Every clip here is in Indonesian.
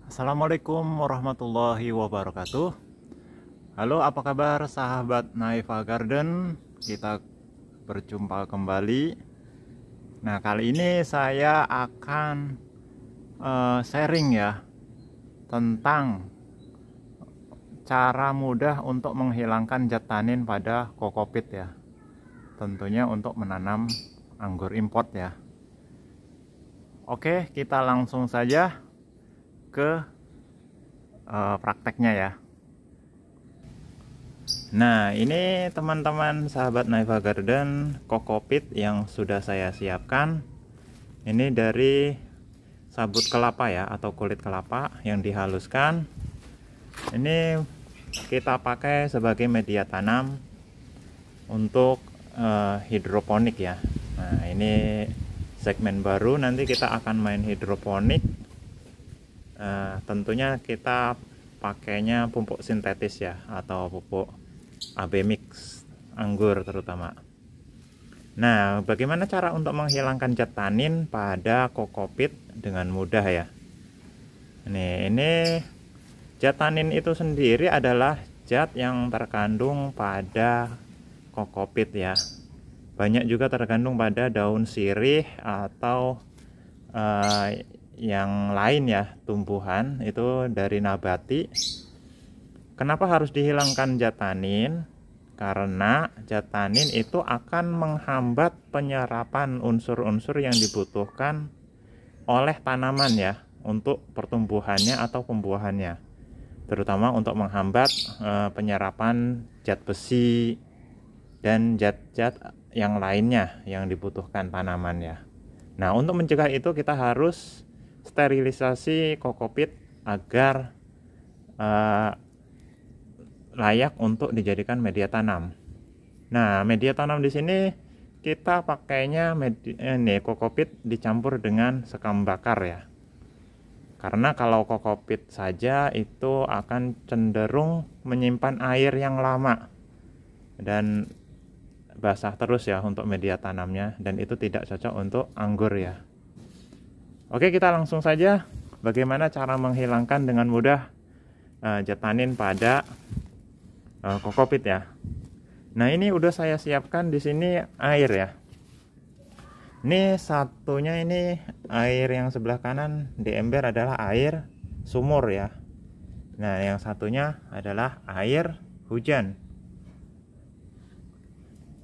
Assalamualaikum warahmatullahi wabarakatuh. Halo, apa kabar sahabat Naiva Garden? Kita berjumpa kembali. Nah, kali ini saya akan sharing ya tentang cara mudah untuk menghilangkan zat tanin pada kokopit ya. Tentunya untuk menanam anggur import ya. Oke, kita langsung saja ke prakteknya ya. Nah, ini teman-teman sahabat Naiva Garden, kokopit yang sudah saya siapkan. Ini dari sabut kelapa ya, atau kulit kelapa yang dihaluskan. Ini kita pakai sebagai media tanam untuk hidroponik ya. Nah, ini segmen baru, nanti kita akan main hidroponik. Tentunya kita pakainya pupuk sintetis ya, atau pupuk AB mix anggur terutama. Nah, bagaimana cara untuk menghilangkan zat tanin pada kokopit dengan mudah ya? Ini zat tanin itu sendiri adalah zat yang terkandung pada kokopit ya. Banyak juga terkandung pada daun sirih atau yang lain ya, tumbuhan itu dari nabati. Kenapa harus dihilangkan zat tanin? Karena zat tanin itu akan menghambat penyerapan unsur-unsur yang dibutuhkan oleh tanaman ya untuk pertumbuhannya atau pembuahannya, terutama untuk menghambat penyerapan zat besi dan zat-zat yang lainnya yang dibutuhkan tanaman ya. Nah, untuk mencegah itu kita harus sterilisasi kokopit agar layak untuk dijadikan media tanam. Nah, media tanam di sini kita pakainya kokopit dicampur dengan sekam bakar ya. Karena kalau kokopit saja itu akan cenderung menyimpan air yang lama dan basah terus ya untuk media tanamnya, dan itu tidak cocok untuk anggur ya. Oke, kita langsung saja bagaimana cara menghilangkan dengan mudah zat tanin pada kokopit ya. Nah, ini udah saya siapkan di sini air ya. Ini satunya, ini air yang sebelah kanan di ember adalah air sumur ya. Nah, yang satunya adalah air hujan.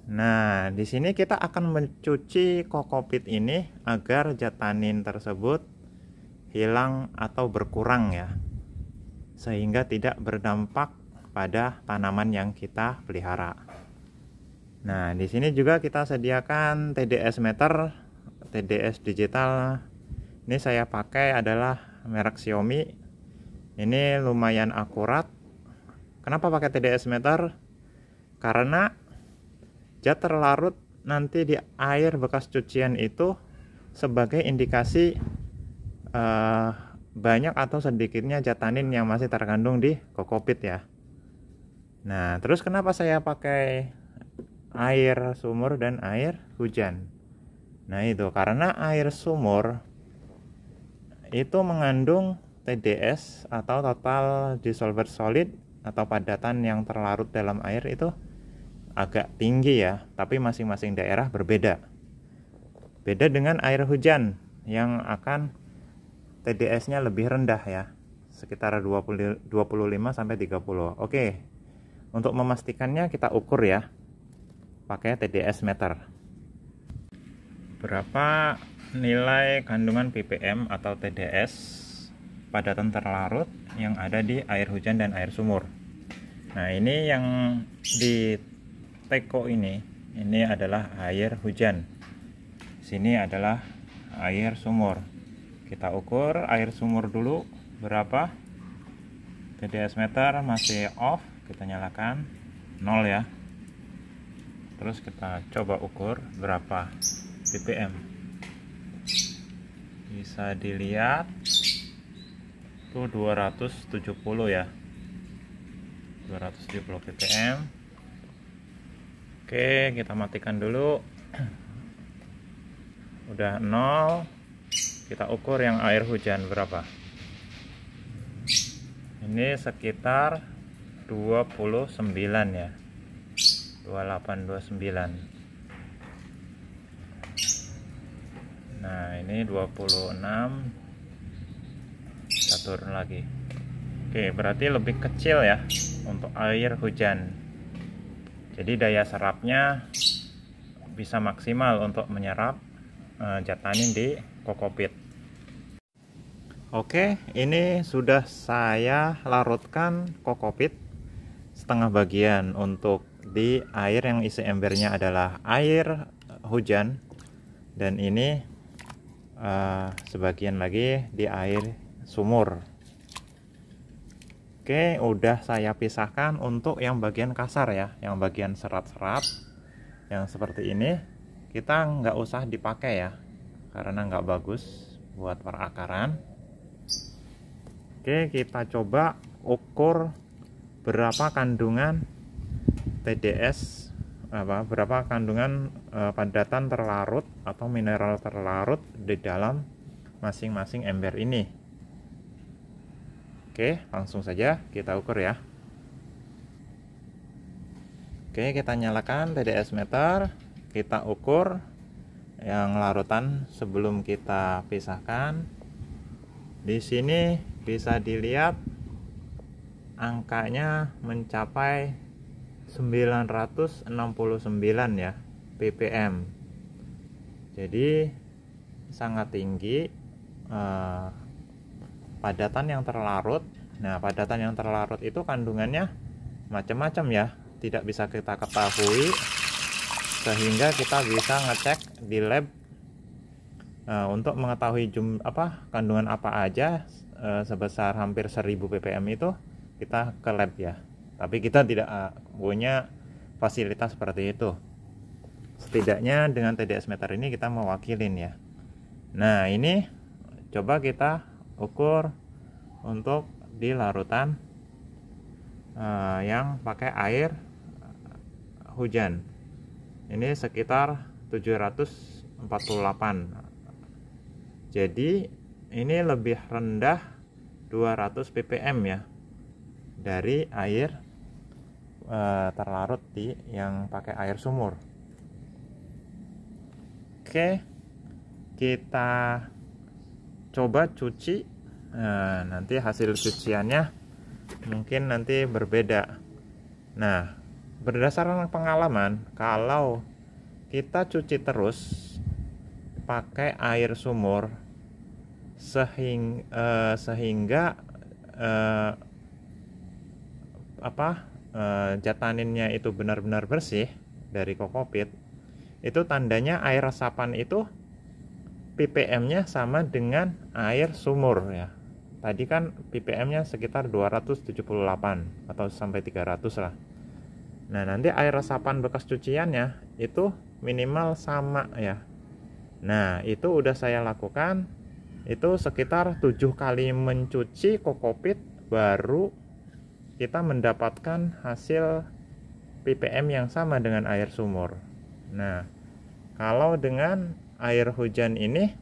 Nah, di sini kita akan mencuci kokopit ini agar zat tanin tersebut hilang atau berkurang ya, sehingga tidak berdampak pada tanaman yang kita pelihara. Nah, di sini juga kita sediakan TDS meter, TDS digital. Ini saya pakai adalah merek Xiaomi. Ini lumayan akurat. Kenapa pakai TDS meter? Karena zat terlarut nanti di air bekas cucian itu sebagai indikasi banyak atau sedikitnya zat tanin yang masih terkandung di kokopit ya. Nah, terus kenapa saya pakai air sumur dan air hujan? Nah, itu karena air sumur itu mengandung TDS atau total dissolved solid atau padatan yang terlarut dalam air itu agak tinggi ya, tapi masing-masing daerah berbeda. Beda dengan air hujan yang akan TDS-nya lebih rendah ya, sekitar 25 sampai 30. Oke. Untuk memastikannya kita ukur ya, pakai TDS meter. Berapa nilai kandungan ppm atau TDS padatan terlarut yang ada di air hujan dan air sumur. Nah, ini yang di teko ini adalah air hujan. Sini adalah air sumur. Kita ukur air sumur dulu berapa. TDS meter masih off, kita nyalakan 0 ya. Terus kita coba ukur berapa ppm. Bisa dilihat tuh 270 ya. 270 ppm. Oke, kita matikan dulu. Udah 0. Kita ukur yang air hujan berapa. Ini sekitar 29 ya, 2829. Nah ini 26, kita turun lagi. Oke, berarti lebih kecil ya untuk air hujan, jadi daya serapnya bisa maksimal untuk menyerap zat tanin di kokopit. Oke, ini sudah saya larutkan kokopit setengah bagian untuk di air yang isi embernya adalah air hujan, dan ini sebagian lagi di air sumur. Oke, udah saya pisahkan. Untuk yang bagian kasar ya, yang bagian serat-serat yang seperti ini kita nggak usah dipakai ya, karena nggak bagus buat perakaran. Oke, kita coba ukur berapa kandungan TDS, berapa kandungan padatan terlarut atau mineral terlarut di dalam masing-masing ember ini. Oke, langsung saja kita ukur ya. Oke, kita nyalakan TDS meter, kita ukur yang larutan sebelum kita pisahkan. Di sini bisa dilihat angkanya mencapai 969 ya ppm. Jadi sangat tinggi padatan yang terlarut. Nah, padatan yang terlarut itu kandungannya macam-macam ya, tidak bisa kita ketahui, sehingga kita bisa ngecek di lab untuk mengetahui kandungan apa aja sebesar hampir 1000 ppm itu kita ke lab ya. Tapi kita tidak punya fasilitas seperti itu. Setidaknya dengan TDS meter ini kita mewakilin ya. Nah, ini coba kita ukur untuk di larutan yang pakai air hujan. Ini sekitar 748. Jadi ini lebih rendah 200 ppm ya dari air terlarut di yang pakai air sumur. Oke, kita coba cuci. Nanti hasil cuciannya mungkin nanti berbeda. Nah, berdasarkan pengalaman, kalau kita cuci terus pakai air sumur sehingga zat taninnya itu benar-benar bersih dari kokopit, itu tandanya air resapan itu ppm-nya sama dengan air sumur ya. Tadi kan ppm-nya sekitar 278 atau sampai 300 lah. Nah, nanti air resapan bekas cuciannya itu minimal sama ya. Nah, itu udah saya lakukan. Itu sekitar 7 kali mencuci kokopit baru kita mendapatkan hasil ppm yang sama dengan air sumur. Nah, kalau dengan air hujan ini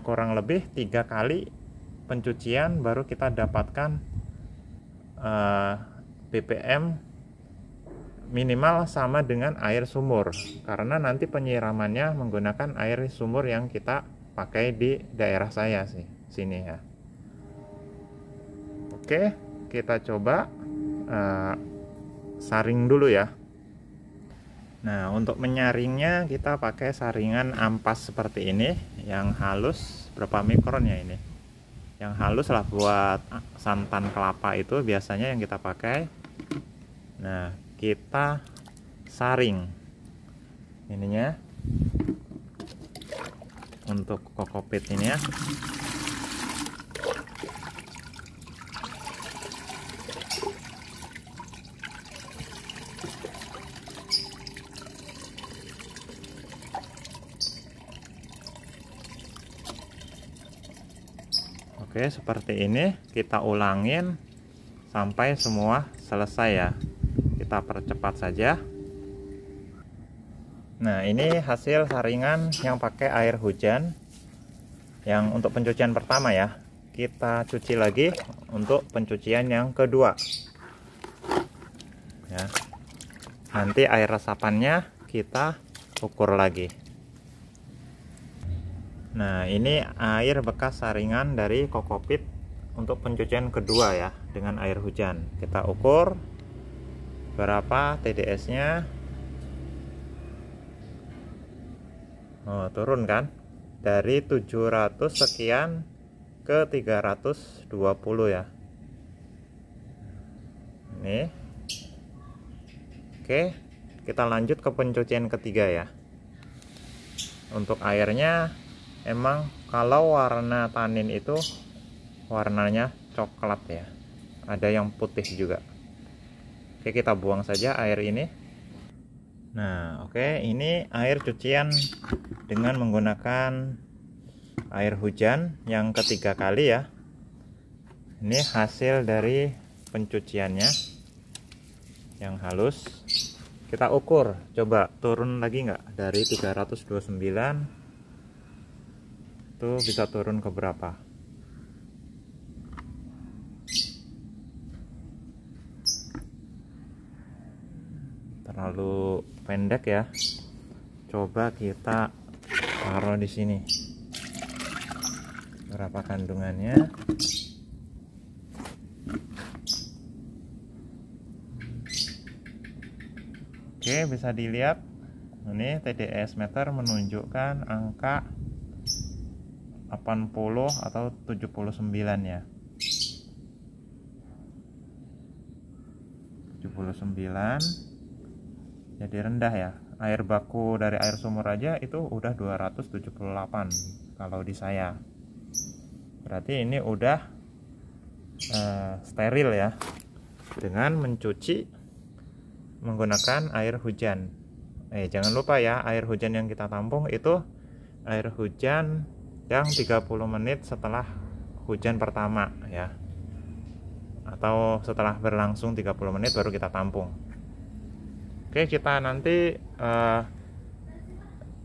kurang lebih 3 kali pencucian baru kita dapatkan ppm minimal sama dengan air sumur, karena nanti penyiramannya menggunakan air sumur yang kita pakai di daerah saya sini ya. Oke, kita coba saring dulu ya. Nah, untuk menyaringnya kita pakai saringan ampas seperti ini yang halus. Berapa mikron ya ini? Yang halus lah, buat santan kelapa itu biasanya yang kita pakai. Nah, kita saring ininya untuk kokopit ini ya. Oke, seperti ini kita ulangin sampai semua selesai ya. Kita percepat saja. Nah, ini hasil saringan yang pakai air hujan yang untuk pencucian pertama ya. kita cuci lagi untuk pencucian yang kedua ya. Nanti air resapannya kita ukur lagi. Nah, ini air bekas saringan dari kokopit untuk pencucian kedua ya, dengan air hujan. Kita ukur berapa TDS-nya. Oh, turun kan? Dari 700 sekian ke 320 ya. Nih. Oke, kita lanjut ke pencucian ketiga ya. Untuk airnya, emang kalau warna tanin itu warnanya coklat ya, ada yang putih juga. Oke, kita buang saja air ini. Nah, oke, ini air cucian dengan menggunakan air hujan yang ketiga kali ya. Ini hasil dari pencuciannya yang halus. Kita ukur, coba turun lagi nggak dari 329 itu bisa turun ke berapa. Terlalu pendek ya, coba kita taruh di sini berapa kandungannya. Oke, bisa dilihat ini TDS meter menunjukkan angka 80 atau 79 ya. 79 jadi rendah ya. Air baku dari air sumur aja itu udah 278 kalau di saya. Berarti ini udah steril ya, dengan mencuci menggunakan air hujan. Jangan lupa ya, air hujan yang kita tampung itu air hujan yang 30 menit setelah hujan pertama ya, atau setelah berlangsung 30 menit baru kita tampung. Oke, kita nanti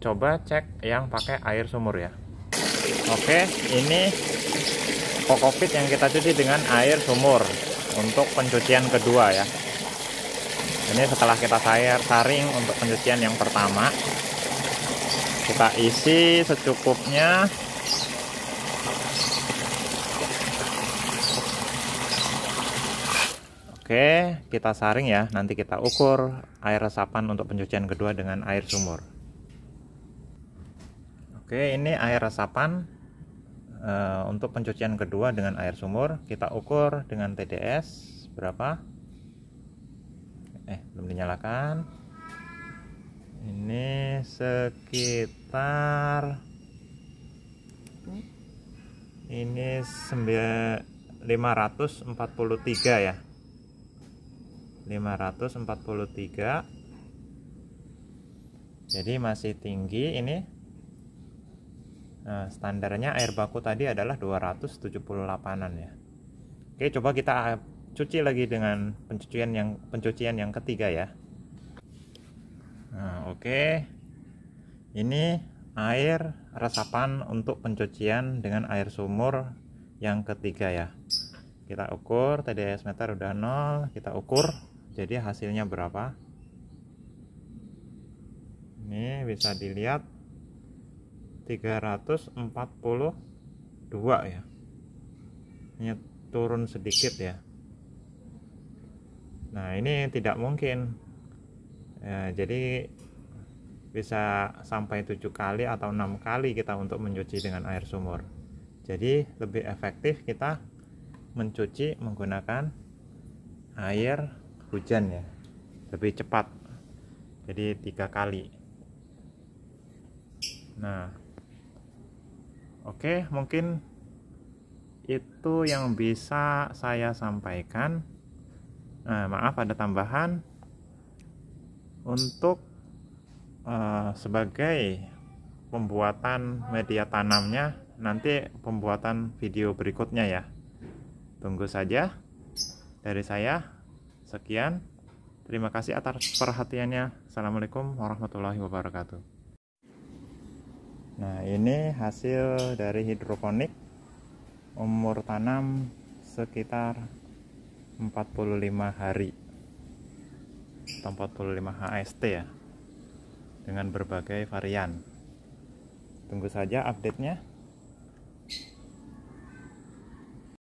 coba cek yang pakai air sumur ya. Oke, ini kokopit yang kita cuci dengan air sumur untuk pencucian kedua ya. Ini setelah kita saring untuk pencucian yang pertama, kita isi secukupnya. Oke, kita saring ya. Nanti kita ukur air resapan untuk pencucian kedua dengan air sumur. Oke, ini air resapan untuk pencucian kedua dengan air sumur. Kita ukur dengan TDS berapa? Belum dinyalakan. Ini sekitar 543 ya, 543. Jadi masih tinggi ini. Nah, standarnya air baku tadi adalah 278an ya. Oke, coba kita cuci lagi dengan pencucian yang ketiga ya. Nah, oke. Ini air resapan untuk pencucian dengan air sumur yang ketiga ya. Kita ukur TDS meter udah 0, kita ukur jadi hasilnya berapa. Ini bisa dilihat 342 ya. Ini turun sedikit ya. Nah, ini tidak mungkin ya, jadi bisa sampai 7 kali atau 6 kali kita untuk mencuci dengan air sumur. Jadi lebih efektif kita mencuci menggunakan air hujan ya, lebih cepat, jadi 3 kali. Nah, oke, mungkin itu yang bisa saya sampaikan. Maaf ada tambahan untuk sebagai pembuatan media tanamnya, nanti pembuatan video berikutnya ya. Tunggu saja. Dari saya sekian. Terima kasih atas perhatiannya. Assalamualaikum warahmatullahi wabarakatuh. Nah, ini hasil dari hidroponik Umur tanam sekitar 45 hari atau 45 HST ya, dengan berbagai varian. Tunggu saja update-nya.